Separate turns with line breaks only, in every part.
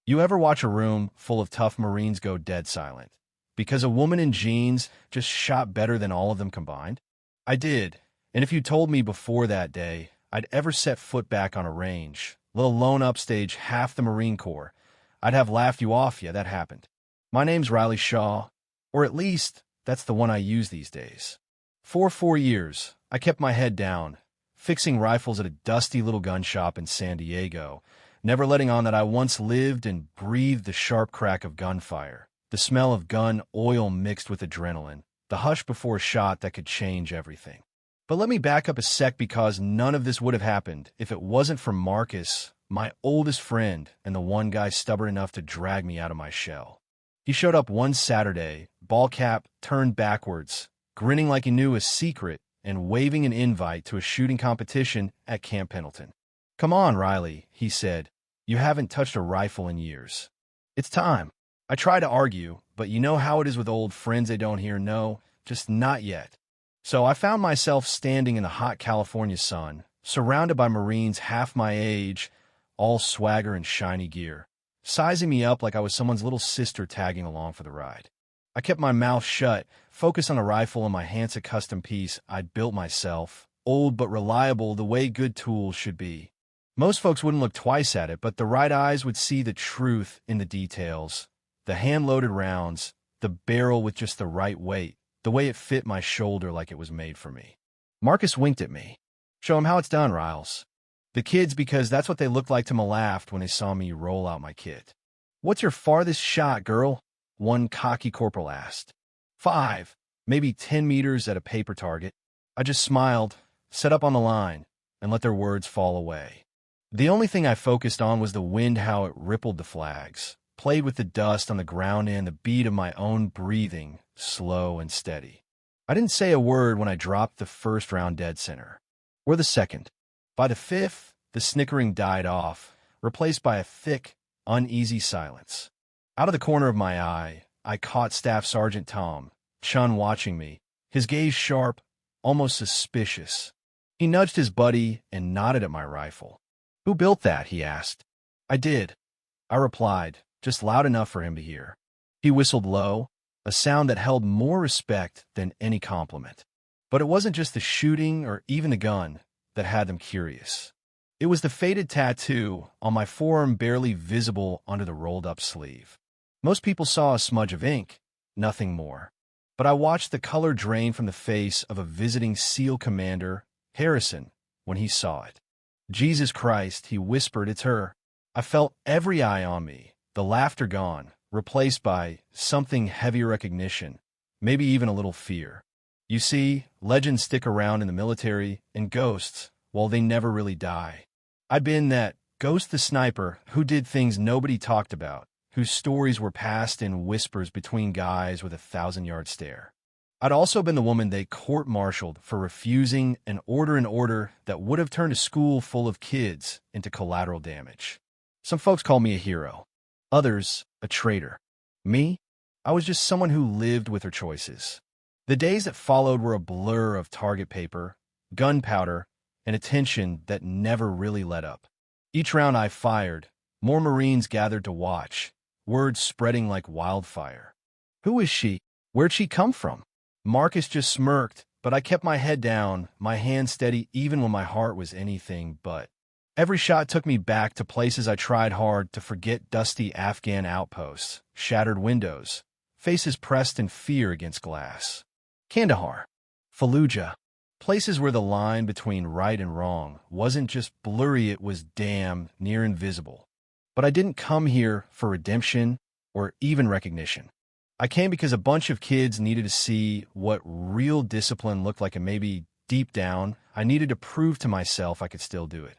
You ever watch a room full of tough Marines go dead silent because a woman in jeans just shot better than all of them combined? I did, and if you told me before that day I'd ever set foot back on a range, let alone upstage half the Marine Corps, I'd have laughed you off. Yeah, that happened. My name's Riley Shaw, or at least that's the one I use these days. For 4 years, I kept my head down, fixing rifles at a dusty little gun shop in San Diego, never letting on that I once lived and breathed the sharp crack of gunfire, the smell of gun oil mixed with adrenaline, the hush before a shot that could change everything. But let me back up a sec, because none of this would have happened if it wasn't for Marcus, my oldest friend and the one guy stubborn enough to drag me out of my shell. He showed up one Saturday, ball cap turned backwards, grinning like he knew a secret and waving an invite to a shooting competition at Camp Pendleton. "Come on, Riley," he said. "You haven't touched a rifle in years. It's time." I tried to argue, but you know how it is with old friends, they don't hear no, just not yet. So I found myself standing in the hot California sun, surrounded by Marines half my age, all swagger and shiny gear, sizing me up like I was someone's little sister tagging along for the ride. I kept my mouth shut, focused on the rifle and my Hansa custom piece I'd built myself, old but reliable the way good tools should be. Most folks wouldn't look twice at it, but the right eyes would see the truth in the details. The hand-loaded rounds, the barrel with just the right weight, the way it fit my shoulder like it was made for me. Marcus winked at me. "Show him how it's done, Riles." The kids, because that's what they looked like to me, laughed when they saw me roll out my kit. "What's your farthest shot, girl?" one cocky corporal asked. 5, maybe 10 meters at a paper target. I just smiled, set up on the line, and let their words fall away. The only thing I focused on was the wind, how it rippled the flags, played with the dust on the ground, and the beat of my own breathing, slow and steady. I didn't say a word when I dropped the first round dead center, or the second. By the fifth, the snickering died off, replaced by a thick, uneasy silence. Out of the corner of my eye, I caught Staff Sergeant Tom Chun watching me, his gaze sharp, almost suspicious. He nudged his buddy and nodded at my rifle. "Who built that?" he asked. "I did," I replied, just loud enough for him to hear. He whistled low, a sound that held more respect than any compliment. But it wasn't just the shooting or even the gun that had them curious. It was the faded tattoo on my forearm, barely visible under the rolled-up sleeve. Most people saw a smudge of ink, nothing more. But I watched the color drain from the face of a visiting SEAL commander, Harrison, when he saw it. "Jesus Christ," he whispered, "it's her." I felt every eye on me, the laughter gone, replaced by something heavier, recognition, maybe even a little fear. You see, legends stick around in the military, and ghosts, well, they never really die. I'd been that ghost, the sniper, who did things nobody talked about, whose stories were passed in whispers between guys with a 1,000-yard stare. I'd also been the woman they court-martialed for refusing an order that would have turned a school full of kids into collateral damage. Some folks call me a hero. Others, a traitor. Me? I was just someone who lived with her choices. The days that followed were a blur of target paper, gunpowder, and a tension that never really let up. Each round I fired, more Marines gathered to watch, words spreading like wildfire. "Who is she? Where'd she come from?" Marcus just smirked, but I kept my head down, my hand steady even when my heart was anything but. Every shot took me back to places I tried hard to forget: dusty Afghan outposts, shattered windows, faces pressed in fear against glass. Kandahar, Fallujah, places where the line between right and wrong wasn't just blurry, it was damn near invisible. But I didn't come here for redemption or even recognition. I came because a bunch of kids needed to see what real discipline looked like, and maybe deep down, I needed to prove to myself I could still do it.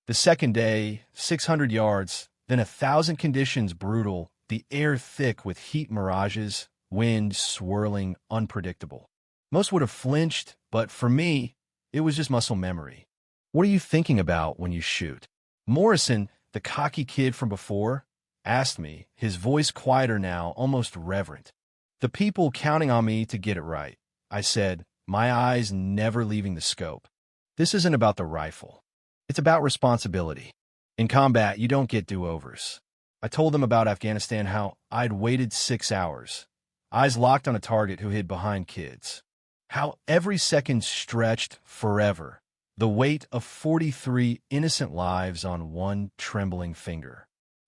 The second day, 600 yards, then 1,000 conditions brutal, the air thick with heat mirages, wind swirling, unpredictable. Most would have flinched, but for me, it was just muscle memory. "What are you thinking about when you shoot?" Morrison, the cocky kid from before, asked me, his voice quieter now, almost reverent. "The people counting on me to get it right," I said, my eyes never leaving the scope. "This isn't about the rifle. It's about responsibility. In combat, you don't get do-overs." I told them about Afghanistan, how I'd waited 6 hours, eyes locked on a target who hid behind kids. How every second stretched forever, the weight of 43 innocent lives on one trembling finger.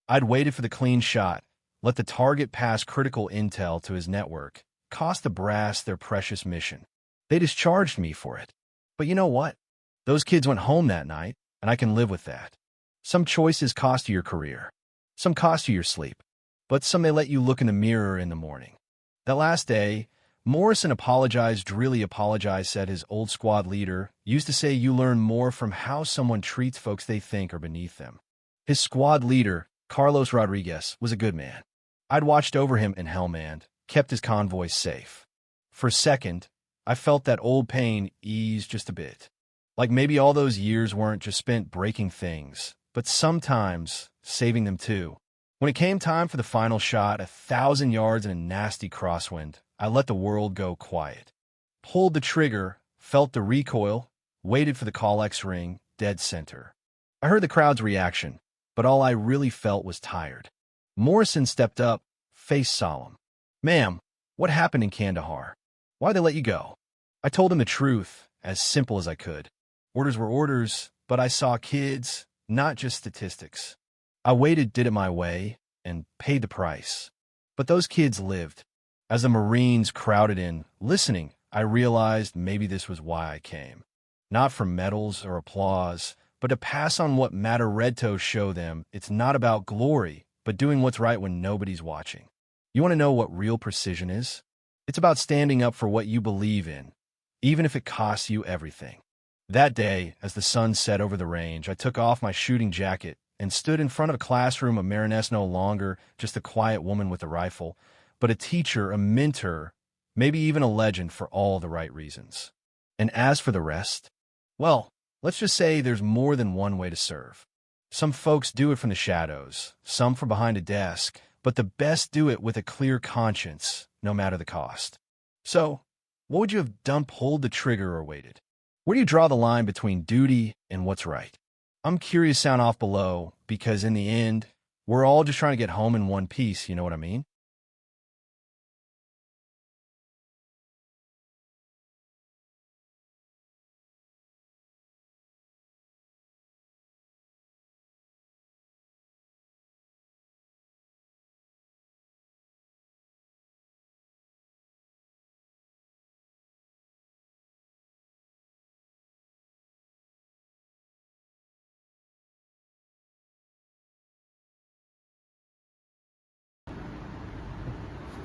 I'd waited for the clean shot, let the target pass critical intel to his network, cost the brass their precious mission. They discharged me for it. But you know what? Those kids went home that night, and I can live with that. Some choices cost you your career. Some cost you your sleep. But some may let you look in the mirror in the morning. That last day, Morrison really apologized, said his old squad leader used to say you learn more from how someone treats folks they think are beneath them. His squad leader, Carlos Rodriguez, was a good man. I'd watched over him in Helmand, kept his convoys safe. For a second, I felt that old pain ease just a bit. Like maybe all those years weren't just spent breaking things, but sometimes saving them too. When it came time for the final shot, 1,000 yards in a nasty crosswind, I let the world go quiet. Pulled the trigger, felt the recoil, waited for the call X ring, dead center. I heard the crowd's reaction, but all I really felt was tired. Morrison stepped up, face solemn. "Ma'am, what happened in Kandahar? Why'd they let you go?" I told him the truth, as simple as I could. Orders were orders, but I saw kids, not just statistics. I waited, did it my way, and paid the price. But those kids lived. As the Marines crowded in, listening, I realized maybe this was why I came. Not for medals or applause, but to pass on what Mataretto showed them. It's not about glory, but doing what's right when nobody's watching. You want to know what real precision is? It's about standing up for what you believe in, even if it costs you everything. That day, as the sun set over the range, I took off my shooting jacket and stood in front of a classroom of Marinette, no longer just a quiet woman with a rifle, but a teacher, a mentor, maybe even a legend for all the right reasons. And as for the rest, well, let's just say there's more than one way to serve. Some folks do it from the shadows, some from behind a desk, but the best do it with a clear conscience, no matter the cost. So, what would you have done? Pulled the trigger or waited? Where do you draw the line between duty and what's right? I'm curious, sound off below, because in the end, we're all just trying to get home in one piece, you know what I mean?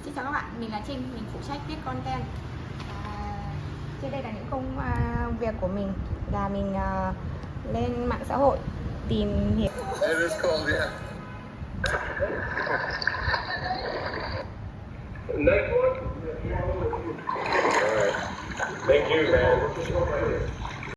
Xin chào các bạn, mình là Trinh, mình phụ trách viết content. Trên đây là những công việc của mình, là mình lên mạng xã hội tìm hiểu.
It is cold, yeah. Next one? All right. Thank you, man.